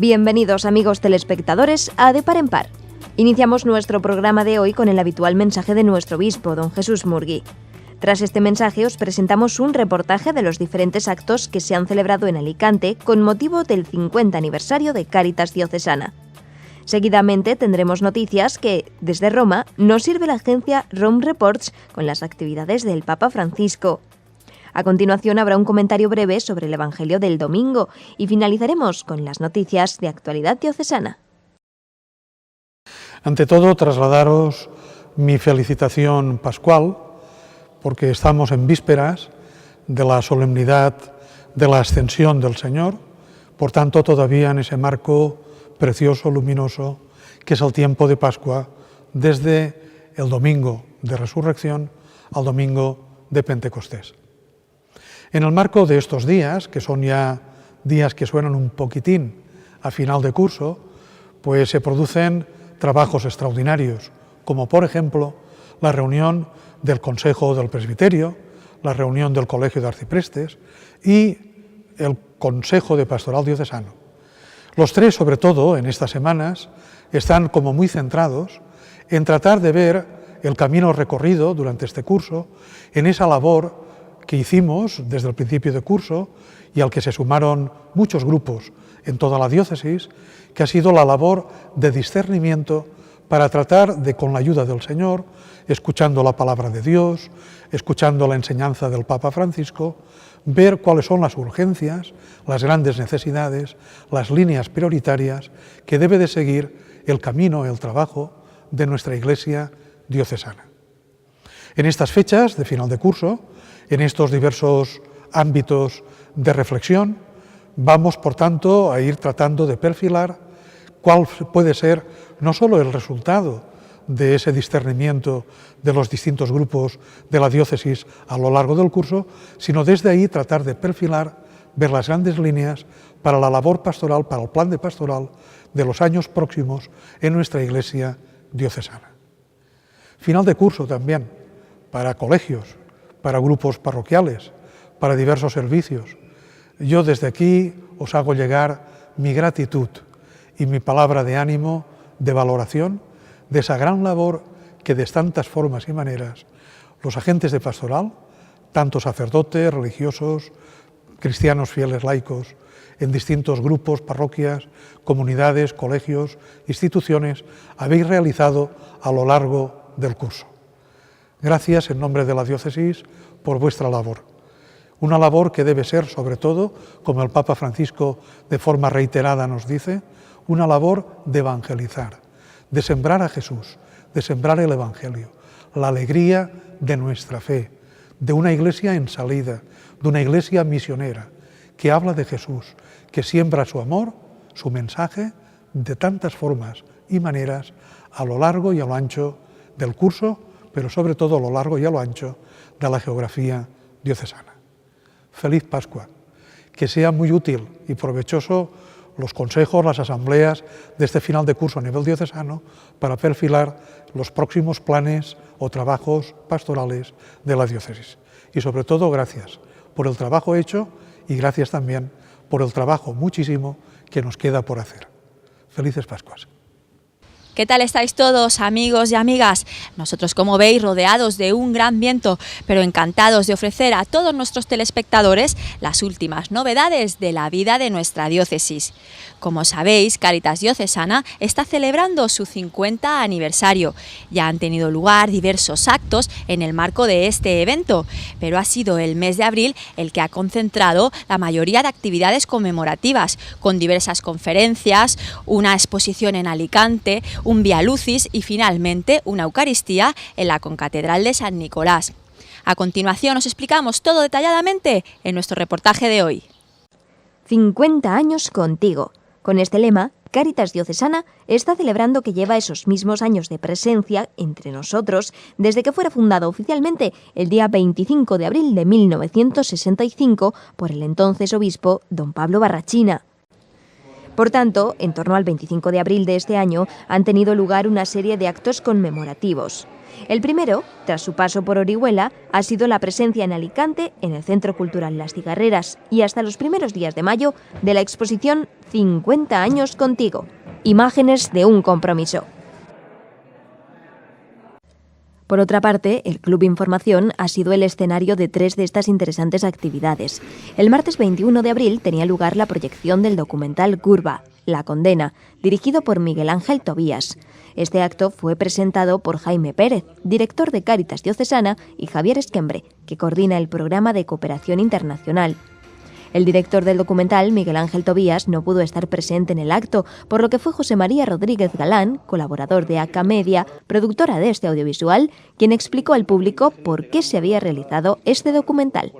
Bienvenidos amigos telespectadores a De Par en Par. Iniciamos nuestro programa de hoy con el habitual mensaje de nuestro obispo, don Jesús Murgui. Tras este mensaje os presentamos un reportaje de los diferentes actos que se han celebrado en Alicante con motivo del 50 aniversario de Cáritas Diocesana. Seguidamente tendremos noticias que, desde Roma, nos sirve la agencia Rome Reports con las actividades del Papa Francisco. A continuación habrá un comentario breve sobre el Evangelio del domingo y finalizaremos con las noticias de actualidad diocesana. Ante todo, trasladaros mi felicitación pascual, porque estamos en vísperas de la solemnidad de la Ascensión del Señor, por tanto todavía en ese marco precioso, luminoso, que es el tiempo de Pascua, desde el domingo de Resurrección al domingo de Pentecostés. En el marco de estos días, que son ya días que suenan un poquitín a final de curso, pues se producen trabajos extraordinarios, como por ejemplo la reunión del Consejo del Presbiterio, la reunión del Colegio de Arciprestes y el Consejo de Pastoral Diocesano. Los tres, sobre todo en estas semanas, están como muy centrados en tratar de ver el camino recorrido durante este curso, en esa labor que hicimos desde el principio de curso y al que se sumaron muchos grupos en toda la diócesis, que ha sido la labor de discernimiento para tratar de, con la ayuda del Señor, escuchando la palabra de Dios, escuchando la enseñanza del Papa Francisco, ver cuáles son las urgencias, las grandes necesidades, las líneas prioritarias que debe de seguir el camino, el trabajo de nuestra Iglesia diocesana. En estas fechas de final de curso, en estos diversos ámbitos de reflexión, vamos, por tanto, a ir tratando de perfilar cuál puede ser no solo el resultado de ese discernimiento de los distintos grupos de la diócesis a lo largo del curso, sino desde ahí tratar de perfilar, ver las grandes líneas para la labor pastoral, para el plan de pastoral de los años próximos en nuestra Iglesia diocesana. Final de curso también para colegios, para grupos parroquiales, para diversos servicios. Yo desde aquí os hago llegar mi gratitud y mi palabra de ánimo, de valoración de esa gran labor que de tantas formas y maneras los agentes de pastoral, tanto sacerdotes, religiosos, cristianos fieles laicos, en distintos grupos, parroquias, comunidades, colegios, instituciones, habéis realizado a lo largo del curso. Gracias en nombre de la diócesis por vuestra labor. Una labor que debe ser, sobre todo, como el Papa Francisco de forma reiterada nos dice, una labor de evangelizar, de sembrar a Jesús, de sembrar el Evangelio, la alegría de nuestra fe, de una iglesia en salida, de una iglesia misionera, que habla de Jesús, que siembra su amor, su mensaje, de tantas formas y maneras a lo largo y a lo ancho del curso, pero sobre todo a lo largo y a lo ancho de la geografía diocesana. Feliz Pascua, que sea muy útil y provechoso los consejos, las asambleas de este final de curso a nivel diocesano para perfilar los próximos planes o trabajos pastorales de la diócesis. Y sobre todo, gracias por el trabajo hecho y gracias también por el trabajo muchísimo que nos queda por hacer. Felices Pascuas. ¿Qué tal estáis todos, amigos y amigas? Nosotros, como veis, rodeados de un gran viento, pero encantados de ofrecer a todos nuestros telespectadores las últimas novedades de la vida de nuestra diócesis. Como sabéis, Cáritas Diocesana está celebrando su 50 aniversario. Ya han tenido lugar diversos actos en el marco de este evento, pero ha sido el mes de abril el que ha concentrado la mayoría de actividades conmemorativas, con diversas conferencias, una exposición en Alicante, un Vía Lucis y finalmente una Eucaristía en la Concatedral de San Nicolás. A continuación os explicamos todo detalladamente en nuestro reportaje de hoy. 50 años contigo. Con este lema, Cáritas Diocesana está celebrando que lleva esos mismos años de presencia entre nosotros desde que fuera fundada oficialmente el día 25 de abril de 1965 por el entonces obispo don Pablo Barrachina. Por tanto, en torno al 25 de abril de este año han tenido lugar una serie de actos conmemorativos. El primero, tras su paso por Orihuela, ha sido la presencia en Alicante, en el Centro Cultural Las Cigarreras, y hasta los primeros días de mayo, de la exposición 50 años contigo, imágenes de un compromiso. Por otra parte, el Club Información ha sido el escenario de 3 de estas interesantes actividades. El martes 21 de abril tenía lugar la proyección del documental Gurba, La condena, dirigido por Miguel Ángel Tobías. Este acto fue presentado por Jaime Pérez, director de Cáritas Diocesana, y Javier Esquembre, que coordina el programa de cooperación internacional. El director del documental, Miguel Ángel Tobías, no pudo estar presente en el acto, por lo que fue José María Rodríguez Galán, colaborador de ACA Media, productora de este audiovisual, quien explicó al público por qué se había realizado este documental.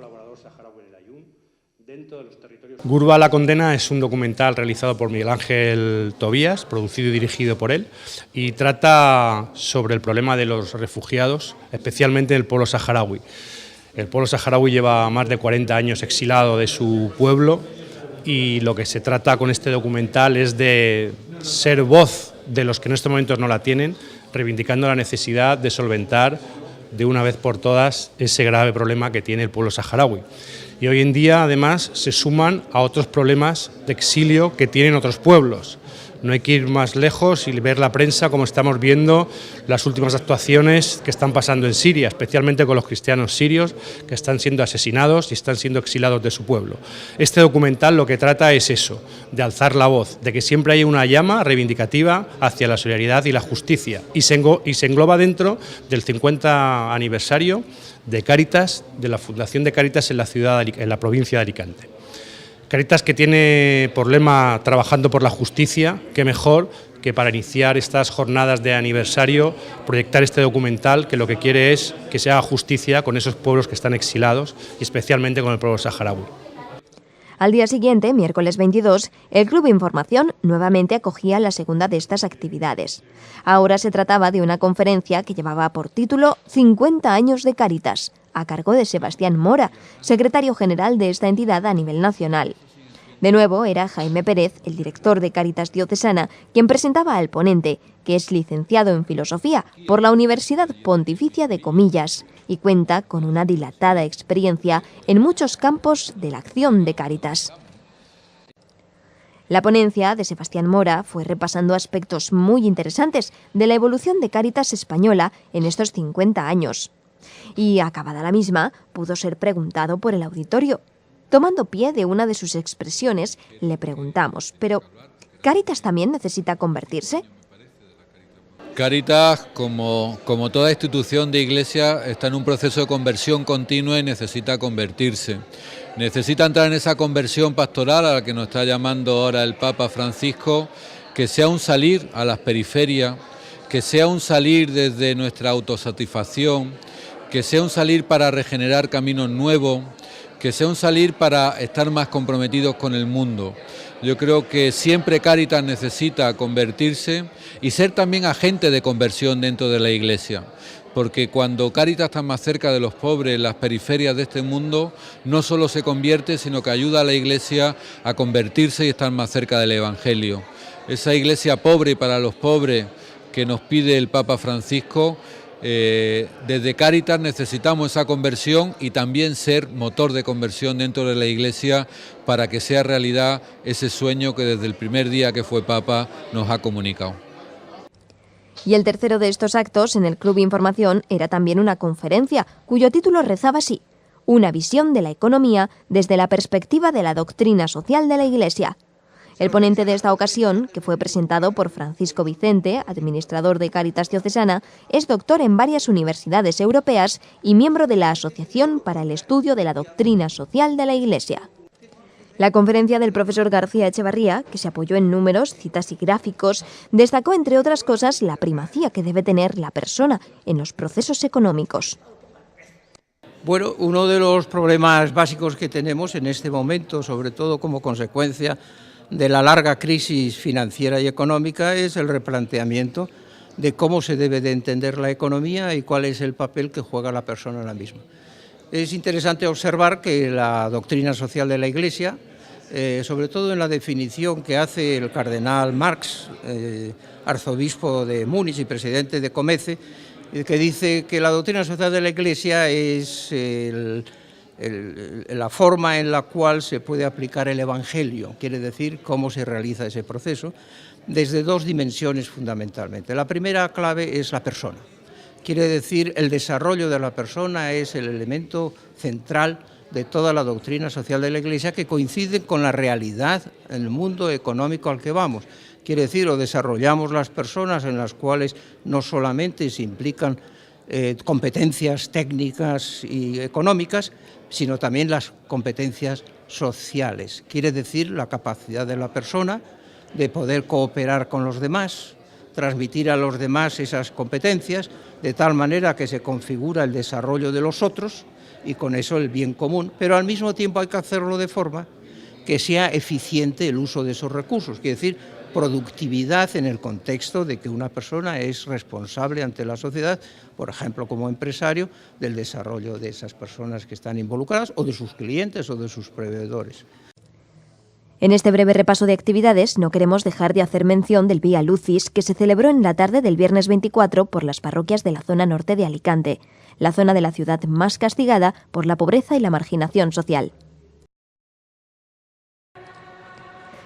Gurba, la condena es un documental realizado por Miguel Ángel Tobías, producido y dirigido por él, y trata sobre el problema de los refugiados, especialmente del pueblo saharaui. El pueblo saharaui lleva más de 40 años exilado de su pueblo y lo que se trata con este documental es de ser voz de los que en estos momentos no la tienen, reivindicando la necesidad de solventar de una vez por todas ese grave problema que tiene el pueblo saharaui. Y hoy en día, además, se suman a otros problemas de exilio que tienen otros pueblos. No hay que ir más lejos y ver la prensa como estamos viendo las últimas actuaciones que están pasando en Siria, especialmente con los cristianos sirios que están siendo asesinados y están siendo exilados de su pueblo. Este documental lo que trata es eso, de alzar la voz, de que siempre hay una llama reivindicativa hacia la solidaridad y la justicia, y se engloba dentro del 50 aniversario de Cáritas, de la fundación de Cáritas en la provincia de Alicante. Cáritas, que tiene por lema trabajando por la justicia, qué mejor que para iniciar estas jornadas de aniversario proyectar este documental que lo que quiere es que se haga justicia con esos pueblos que están exilados y especialmente con el pueblo saharaui. Al día siguiente, miércoles 22, el Club Información nuevamente acogía la segunda de estas actividades. Ahora se trataba de una conferencia que llevaba por título 50 años de Cáritas, a cargo de Sebastián Mora, secretario general de esta entidad a nivel nacional. De nuevo, era Jaime Pérez, el director de Cáritas Diocesana, quien presentaba al ponente, que es licenciado en Filosofía por la Universidad Pontificia de Comillas y cuenta con una dilatada experiencia en muchos campos de la acción de Cáritas. La ponencia de Sebastián Mora fue repasando aspectos muy interesantes de la evolución de Cáritas española en estos 50 años. Y, acabada la misma, pudo ser preguntado por el auditorio. Tomando pie de una de sus expresiones, le preguntamos, ¿pero Cáritas también necesita convertirse? Cáritas, como toda institución de iglesia, está en un proceso de conversión continua y necesita convertirse. Necesita entrar en esa conversión pastoral a la que nos está llamando ahora el Papa Francisco, que sea un salir a las periferias, que sea un salir desde nuestra autosatisfacción, que sea un salir para regenerar caminos nuevos, que sea un salir para estar más comprometidos con el mundo. Yo creo que siempre Cáritas necesita convertirse y ser también agente de conversión dentro de la Iglesia, porque cuando Cáritas está más cerca de los pobres, en las periferias de este mundo, no solo se convierte, sino que ayuda a la Iglesia a convertirse y estar más cerca del Evangelio. Esa Iglesia pobre para los pobres que nos pide el Papa Francisco, desde Cáritas necesitamos esa conversión y también ser motor de conversión dentro de la Iglesia para que sea realidad ese sueño que desde el primer día que fue Papa nos ha comunicado. Y el tercero de estos actos en el Club Información era también una conferencia, cuyo título rezaba así: Una visión de la economía desde la perspectiva de la doctrina social de la Iglesia. El ponente de esta ocasión, que fue presentado por Francisco Vicente, administrador de Cáritas Diocesana, es doctor en varias universidades europeas y miembro de la Asociación para el Estudio de la Doctrina Social de la Iglesia. La conferencia del profesor García Echevarría, que se apoyó en números, citas y gráficos, destacó, entre otras cosas, la primacía que debe tener la persona en los procesos económicos. Bueno, uno de los problemas básicos que tenemos en este momento, sobre todo como consecuencia de la larga crisis financiera y económica, es el replanteamiento de cómo se debe de entender la economía y cuál es el papel que juega la persona en la misma. Es interesante observar que la doctrina social de la Iglesia sobre todo en la definición que hace el cardenal Marx, arzobispo de Múnich y presidente de Comece, que dice que la doctrina social de la Iglesia es la forma en la cual se puede aplicar el Evangelio, quiere decir cómo se realiza ese proceso, desde dos dimensiones fundamentalmente. La primera clave es la persona, quiere decir el desarrollo de la persona es el elemento central de toda la doctrina social de la Iglesia, que coincide con la realidad en el mundo económico al que vamos. Quiere decir, o desarrollamos las personas en las cuales no solamente se implican competencias técnicas y económicas, sino también las competencias sociales. Quiere decir, la capacidad de la persona de poder cooperar con los demás, transmitir a los demás esas competencias, de tal manera que se configura el desarrollo de los otros y con eso el bien común, pero al mismo tiempo hay que hacerlo de forma que sea eficiente el uso de esos recursos, quiere decir productividad en el contexto de que una persona es responsable ante la sociedad, por ejemplo como empresario, del desarrollo de esas personas que están involucradas o de sus clientes o de sus proveedores. En este breve repaso de actividades no queremos dejar de hacer mención del Vía Lucis que se celebró en la tarde del viernes 24 por las parroquias de la zona norte de Alicante, la zona de la ciudad más castigada por la pobreza y la marginación social.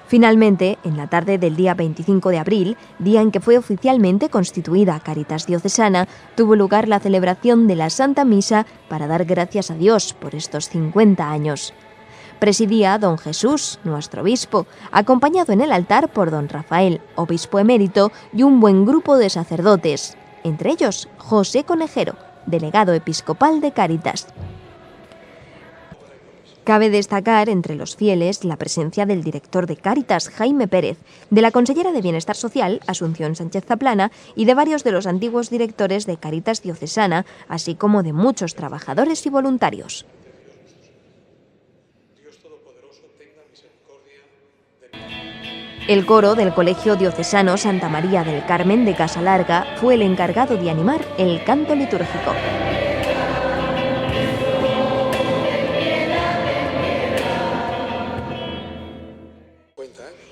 Finalmente, en la tarde del día 25 de abril, día en que fue oficialmente constituida Cáritas Diocesana, tuvo lugar la celebración de la Santa Misa para dar gracias a Dios por estos 50 años. Presidía don Jesús, nuestro obispo, acompañado en el altar por don Rafael, obispo emérito, y un buen grupo de sacerdotes, entre ellos José Conejero, delegado episcopal de Cáritas. Cabe destacar entre los fieles la presencia del director de Cáritas, Jaime Pérez, de la consellera de Bienestar Social, Asunción Sánchez Zaplana, y de varios de los antiguos directores de Cáritas Diocesana, así como de muchos trabajadores y voluntarios. El coro del Colegio Diocesano Santa María del Carmen de Casa Larga fue el encargado de animar el canto litúrgico.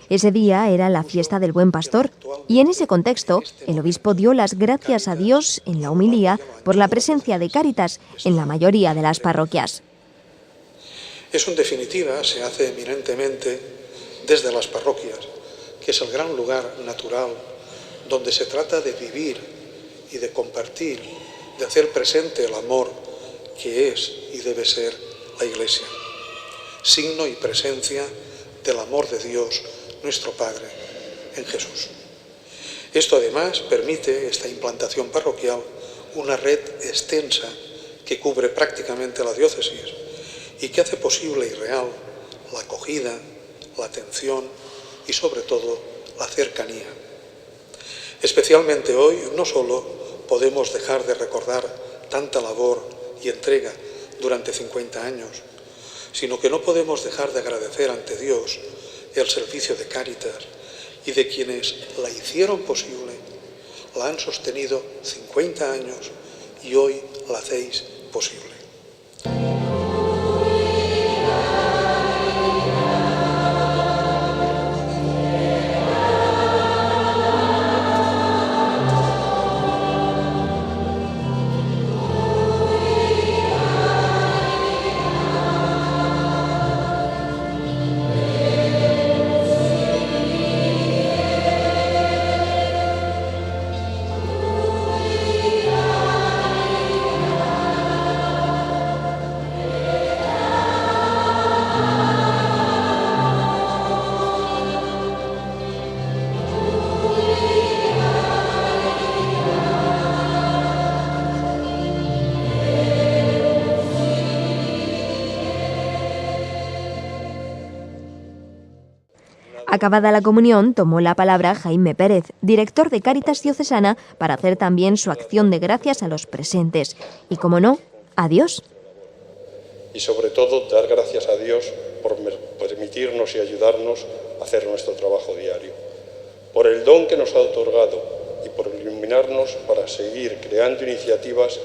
Ese día era la fiesta del Buen Pastor y en ese contexto el obispo dio las gracias a Dios en la homilía por la presencia de Cáritas en la mayoría de las parroquias. Eso en definitiva se hace eminentemente desde las parroquias, que es el gran lugar natural donde se trata de vivir y de compartir, de hacer presente el amor que es y debe ser la Iglesia, signo y presencia del amor de Dios, nuestro Padre, en Jesús. Esto además permite, esta implantación parroquial, una red extensa que cubre prácticamente la diócesis y que hace posible y real la acogida, la atención y sobre todo la cercanía. Especialmente hoy no solo podemos dejar de recordar tanta labor y entrega durante 50 años, sino que no podemos dejar de agradecer ante Dios el servicio de Cáritas y de quienes la hicieron posible, la han sostenido 50 años y hoy la hacéis posible. Acabada la comunión, tomó la palabra Jaime Pérez, director de Cáritas Diocesana, para hacer también su acción de gracias a los presentes. Y, como no, a Dios. Y sobre todo, dar gracias a Dios por permitirnos y ayudarnos a hacer nuestro trabajo diario. Por el don que nos ha otorgado y por iluminarnos para seguir creando iniciativas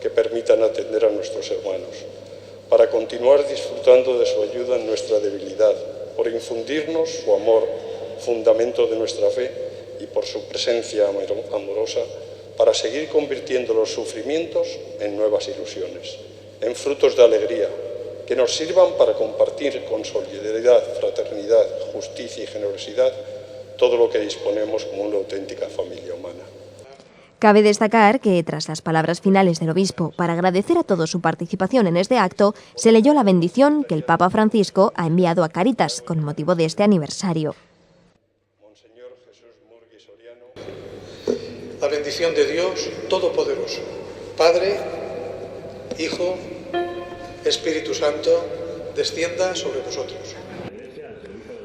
que permitan atender a nuestros hermanos. Para continuar disfrutando de su ayuda en nuestra debilidad por infundirnos su amor, fundamento de nuestra fe, y por su presencia amorosa, para seguir convirtiendo los sufrimientos en nuevas ilusiones, en frutos de alegría, que nos sirvan para compartir con solidaridad, fraternidad, justicia y generosidad todo lo que disponemos como una auténtica familia humana. Cabe destacar que, tras las palabras finales del obispo para agradecer a todos su participación en este acto, se leyó la bendición que el Papa Francisco ha enviado a Cáritas con motivo de este aniversario. Monseñor Jesús Murgui Soriano. La bendición de Dios Todopoderoso, Padre, Hijo, Espíritu Santo, descienda sobre vosotros.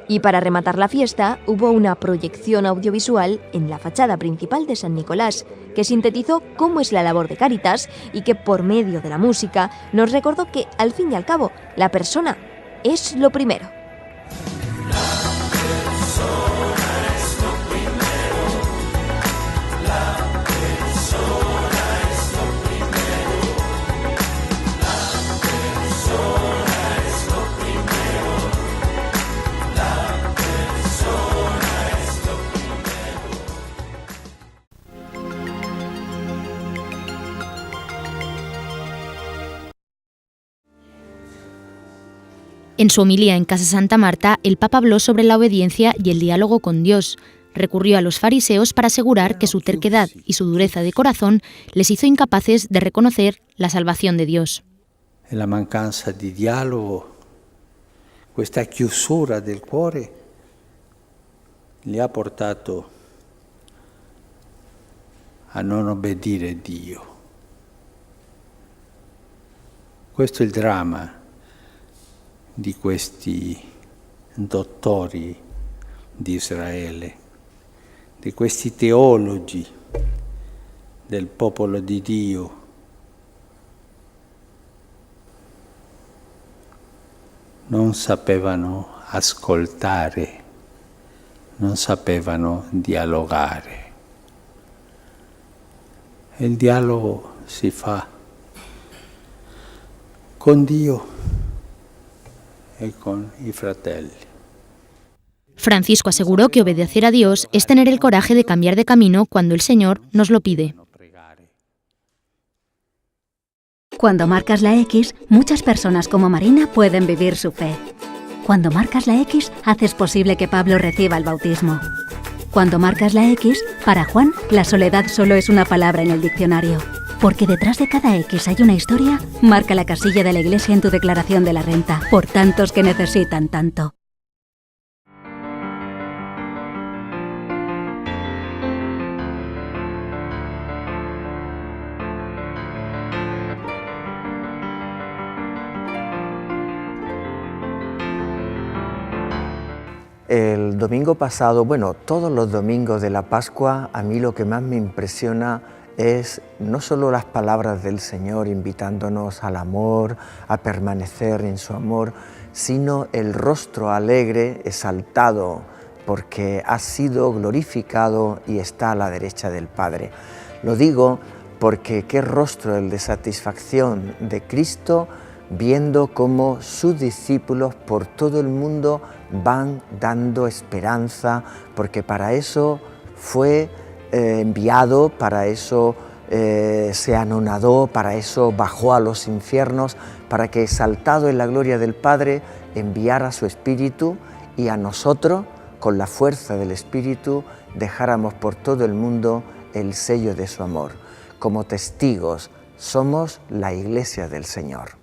Y para rematar la fiesta, hubo una proyección audiovisual en la fachada principal de San Nicolás, que sintetizó cómo es la labor de Cáritas y que, por medio de la música, nos recordó que, al fin y al cabo, la persona es lo primero. En su homilía en Casa Santa Marta, el Papa habló sobre la obediencia y el diálogo con Dios. Recurrió a los fariseos para asegurar que su terquedad y su dureza de corazón les hizo incapaces de reconocer la salvación de Dios. La mancanza di dialogo, questa chiusura del cuore, li ha portato a non obbedire Dio. Questo è il dramma di questi dottori di Israele, di questi teologi del popolo di Dio. Non sapevano ascoltare, non sapevano dialogare. E il dialogo si fa con Dio y con i fratelli. Francisco aseguró que obedecer a Dios es tener el coraje de cambiar de camino cuando el Señor nos lo pide. Cuando marcas la X, muchas personas como Marina pueden vivir su fe. Cuando marcas la X, haces posible que Pablo reciba el bautismo. Cuando marcas la X, para Juan, la soledad solo es una palabra en el diccionario. Porque detrás de cada X hay una historia, marca la casilla de la Iglesia en tu declaración de la renta, por tantos que necesitan tanto. El domingo pasado, bueno, todos los domingos de la Pascua, a mí lo que más me impresiona es no solo las palabras del Señor invitándonos al amor, a permanecer en su amor, sino el rostro alegre, exaltado, porque ha sido glorificado y está a la derecha del Padre. Lo digo porque qué rostro el de satisfacción de Cristo, viendo cómo sus discípulos por todo el mundo van dando esperanza, porque para eso fue enviado, para eso se anonadó, para eso bajó a los infiernos, para que exaltado en la gloria del Padre enviara su Espíritu y a nosotros, con la fuerza del Espíritu, dejáramos por todo el mundo el sello de su amor. Como testigos somos la Iglesia del Señor.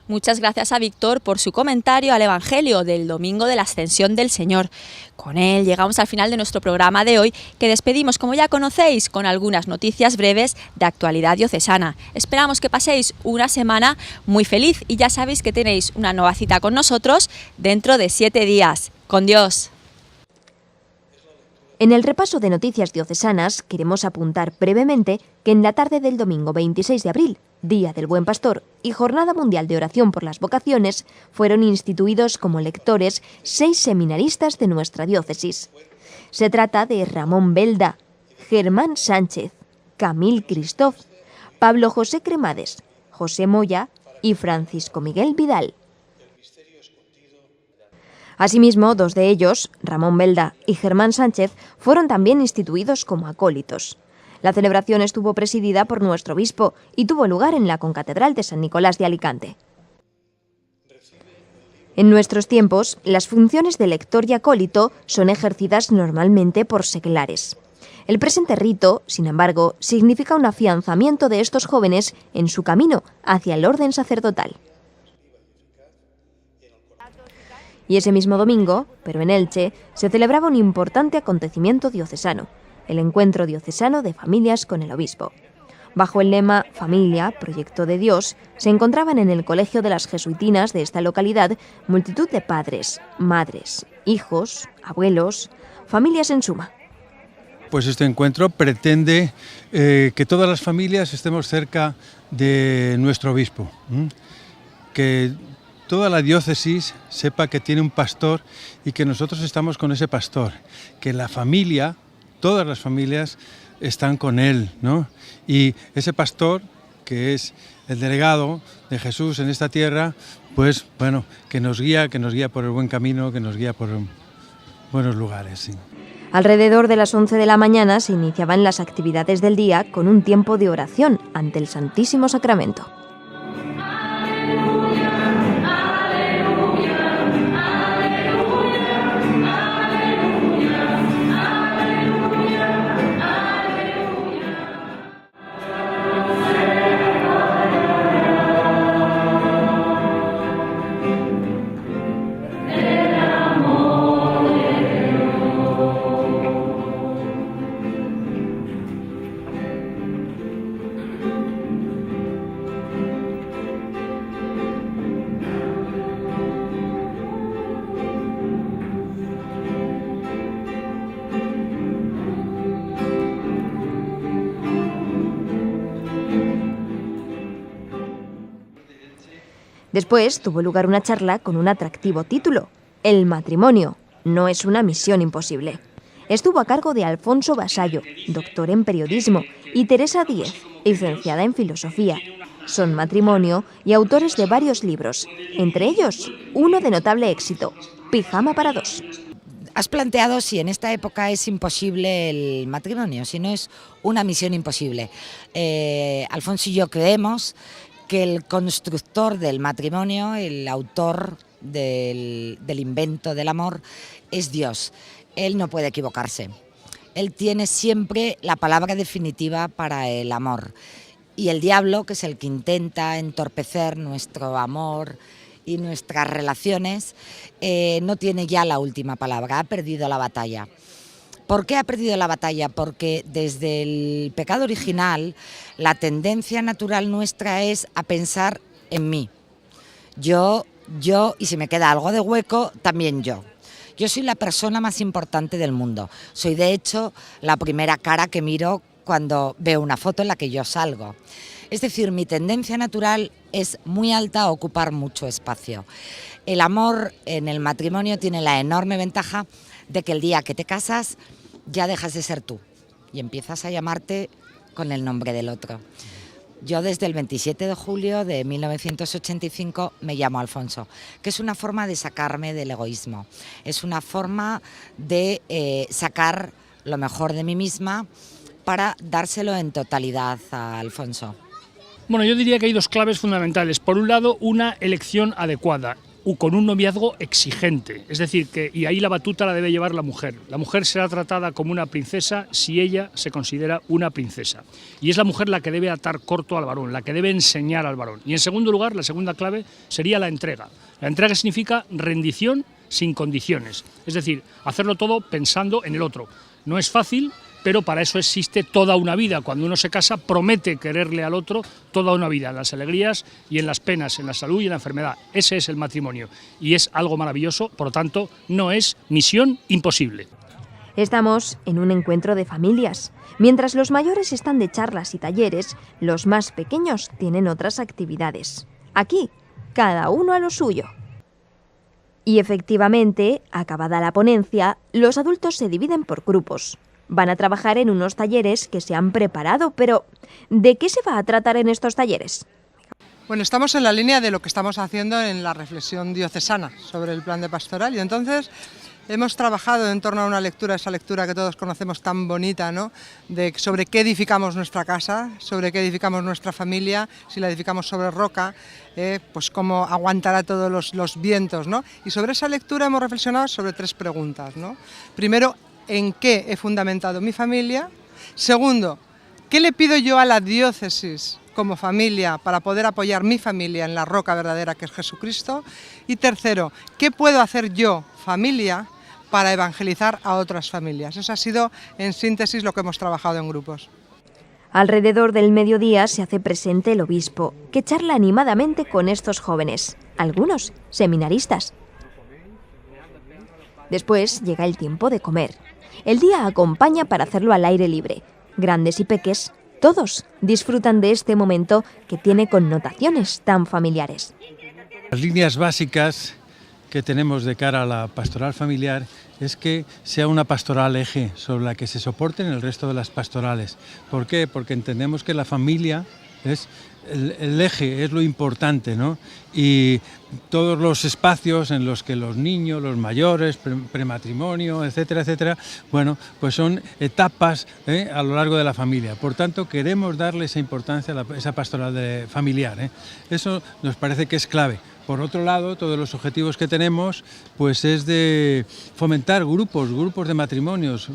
Muchas gracias a Víctor por su comentario al Evangelio del domingo de la Ascensión del Señor. Con él llegamos al final de nuestro programa de hoy, que despedimos, como ya conocéis, con algunas noticias breves de actualidad diocesana. Esperamos que paséis una semana muy feliz y ya sabéis que tenéis una nueva cita con nosotros dentro de 7 días. ¡Con Dios! En el repaso de noticias diocesanas queremos apuntar brevemente que en la tarde del domingo 26 de abril, Día del Buen Pastor y Jornada Mundial de Oración por las Vocaciones, fueron instituidos como lectores 6 seminaristas de nuestra diócesis. Se trata de Ramón Belda, Germán Sánchez, Camil Cristóf, Pablo José Cremades, José Moya y Francisco Miguel Vidal. Asimismo, 2 de ellos, Ramón Belda y Germán Sánchez, fueron también instituidos como acólitos. La celebración estuvo presidida por nuestro obispo y tuvo lugar en la concatedral de San Nicolás de Alicante. En nuestros tiempos, las funciones de lector y acólito son ejercidas normalmente por seglares. El presente rito, sin embargo, significa un afianzamiento de estos jóvenes en su camino hacia el orden sacerdotal. Y ese mismo domingo, pero en Elche, se celebraba un importante acontecimiento diocesano, el Encuentro Diocesano de Familias con el Obispo. Bajo el lema Familia, Proyecto de Dios, se encontraban en el Colegio de las Jesuitinas de esta localidad multitud de padres, madres, hijos, abuelos, familias en suma. Pues este encuentro pretende que todas las familias estemos cerca de nuestro obispo, que toda la diócesis sepa que tiene un pastor y que nosotros estamos con ese pastor, que la familia, todas las familias están con él, ¿no? Y ese pastor, que es el delegado de Jesús en esta tierra, pues bueno, que nos guía por el buen camino, que nos guía por buenos lugares. Sí. Alrededor de las 11 de la mañana se iniciaban las actividades del día con un tiempo de oración ante el Santísimo Sacramento. Después tuvo lugar una charla con un atractivo título: El matrimonio no es una misión imposible. Estuvo a cargo de Alfonso Vasallo, doctor en periodismo, y Teresa Díez, licenciada en filosofía. Son matrimonio y autores de varios libros, entre ellos uno de notable éxito, Pijama para dos. Has planteado si en esta época es imposible el matrimonio, si no es una misión imposible. Alfonso y yo creemos que el constructor del matrimonio, el autor del invento del amor, es Dios. Él no puede equivocarse. Él tiene siempre la palabra definitiva para el amor. Y el diablo, que es el que intenta entorpecer nuestro amor y nuestras relaciones, no tiene ya la última palabra, ha perdido la batalla. ¿Por qué ha perdido la batalla? Porque desde el pecado original la tendencia natural nuestra es a pensar en mí. Yo, y si me queda algo de hueco, también yo. Yo soy la persona más importante del mundo. Soy de hecho la primera cara que miro cuando veo una foto en la que yo salgo. Es decir, mi tendencia natural es muy alta a ocupar mucho espacio. El amor en el matrimonio tiene la enorme ventaja de que el día que te casas ya dejas de ser tú y empiezas a llamarte con el nombre del otro. Yo desde el 27 de julio de 1985 me llamo Alfonso, que es una forma de sacarme del egoísmo, es una forma de sacar lo mejor de mí misma para dárselo en totalidad a Alfonso. Bueno, yo diría que hay dos claves fundamentales. Por un lado, una elección adecuada, con un noviazgo exigente, es decir, y ahí la batuta la debe llevar la mujer. La mujer será tratada como una princesa si ella se considera una princesa. Y es la mujer la que debe atar corto al varón, la que debe enseñar al varón. Y en segundo lugar, la segunda clave sería la entrega. La entrega significa rendición sin condiciones, es decir, hacerlo todo pensando en el otro. No es fácil, pero para eso existe toda una vida. Cuando uno se casa, promete quererle al otro toda una vida, en las alegrías y en las penas, en la salud y en la enfermedad. Ese es el matrimonio y es algo maravilloso, por lo tanto, no es misión imposible. Estamos en un encuentro de familias. Mientras los mayores están de charlas y talleres, los más pequeños tienen otras actividades. Aquí, cada uno a lo suyo. Y efectivamente, acabada la ponencia, los adultos se dividen por grupos. Van a trabajar en unos talleres que se han preparado, pero ¿de qué se va a tratar en estos talleres? Bueno, estamos en la línea de lo que estamos haciendo en la reflexión diocesana sobre el plan de pastoral y entonces hemos trabajado en torno a una lectura, esa lectura que todos conocemos tan bonita, ¿no? Sobre qué edificamos nuestra casa, sobre qué edificamos nuestra familia, si la edificamos sobre roca, pues cómo aguantará todos los vientos, ¿no? Y sobre esa lectura hemos reflexionado sobre 3 preguntas, ¿no? Primero, ¿en qué he fundamentado mi familia? Segundo, ¿qué le pido yo a la diócesis como familia para poder apoyar mi familia en la roca verdadera que es Jesucristo? Y tercero, ¿qué puedo hacer yo, familia, para evangelizar a otras familias? Eso ha sido, en síntesis, lo que hemos trabajado en grupos. Alrededor del mediodía se hace presente el obispo, que charla animadamente con estos jóvenes, algunos seminaristas. Después llega el tiempo de comer. El día acompaña para hacerlo al aire libre. Grandes y peques, todos disfrutan de este momento que tiene connotaciones tan familiares. Las líneas básicas que tenemos de cara a la pastoral familiar es que sea una pastoral eje sobre la que se soporten el resto de las pastorales. ¿Por qué? Porque entendemos que la familia es el eje, es lo importante, ¿no? Y todos los espacios en los que los niños, los mayores, prematrimonio, etcétera, etcétera, bueno, pues son etapas a lo largo de la familia. Por tanto, queremos darle esa importancia a esa pastoral familiar. Eso nos parece que es clave. Por otro lado, todos los objetivos que tenemos pues es de fomentar grupos de matrimonios,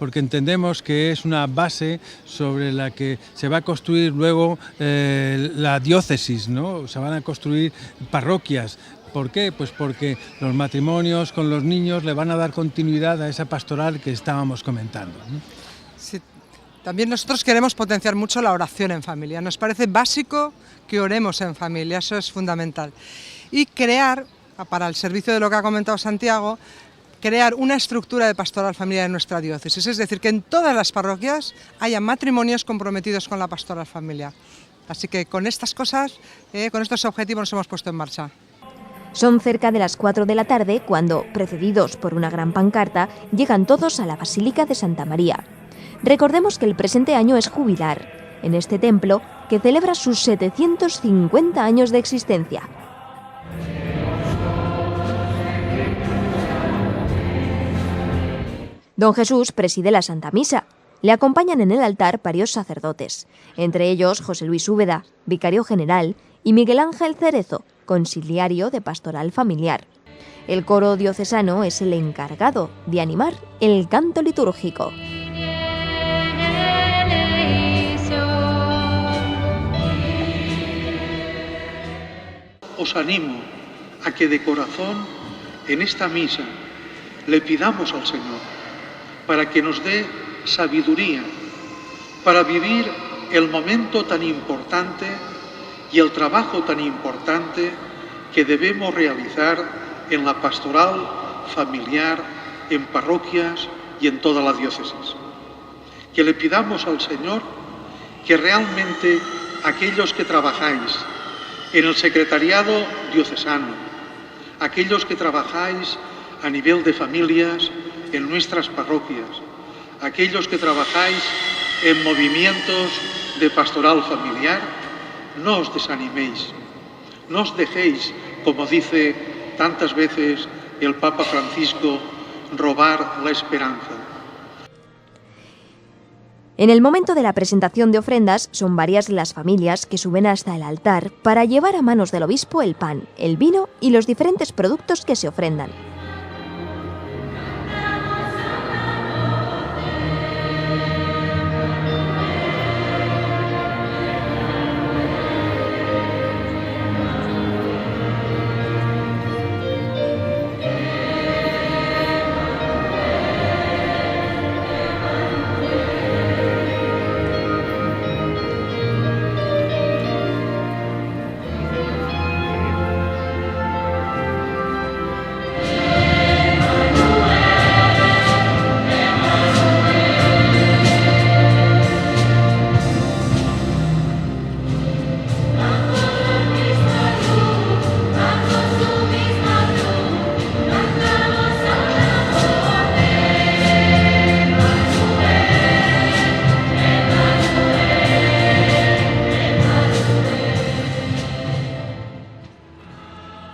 porque entendemos que es una base sobre la que se va a construir luego la diócesis, ¿no? Se van a construir parroquias. ¿Por qué? Pues porque los matrimonios con los niños le van a dar continuidad a esa pastoral que estábamos comentando, ¿no? Sí. También nosotros queremos potenciar mucho la oración en familia. Nos parece básico que oremos en familia, eso es fundamental. Y crear, para el servicio de lo que ha comentado Santiago, crear una estructura de pastoral familiar en nuestra diócesis. Es decir, que en todas las parroquias haya matrimonios comprometidos con la pastoral familiar. Así que con estas cosas, con estos objetivos nos hemos puesto en marcha. Son cerca de las 4 de la tarde cuando, precedidos por una gran pancarta, llegan todos a la Basílica de Santa María. Recordemos que el presente año es jubilar, en este templo que celebra sus 750 años de existencia. Don Jesús preside la Santa Misa. Le acompañan en el altar varios sacerdotes, entre ellos José Luis Úbeda, vicario general, y Miguel Ángel Cerezo, conciliario de Pastoral Familiar. El coro diocesano es el encargado de animar el canto litúrgico. Os animo a que de corazón en esta misa le pidamos al Señor para que nos dé sabiduría para vivir el momento tan importante y el trabajo tan importante que debemos realizar en la pastoral familiar, en parroquias y en toda la diócesis. Que le pidamos al Señor que realmente aquellos que trabajáis en el secretariado diocesano, aquellos que trabajáis a nivel de familias en nuestras parroquias, aquellos que trabajáis en movimientos de pastoral familiar, no os desaniméis, no os dejéis, como dice tantas veces el Papa Francisco, robar la esperanza. En el momento de la presentación de ofrendas, son varias las familias que suben hasta el altar para llevar a manos del obispo el pan, el vino y los diferentes productos que se ofrendan.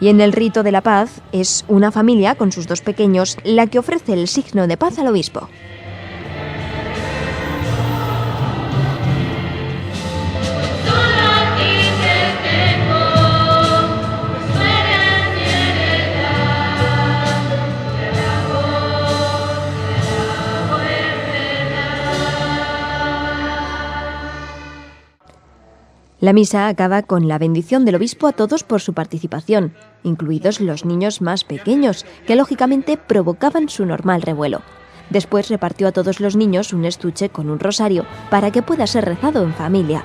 Y en el rito de la paz es una familia con sus 2 pequeños la que ofrece el signo de paz al obispo. La misa acaba con la bendición del obispo a todos por su participación, incluidos los niños más pequeños, que lógicamente provocaban su normal revuelo. Después repartió a todos los niños un estuche con un rosario para que pueda ser rezado en familia.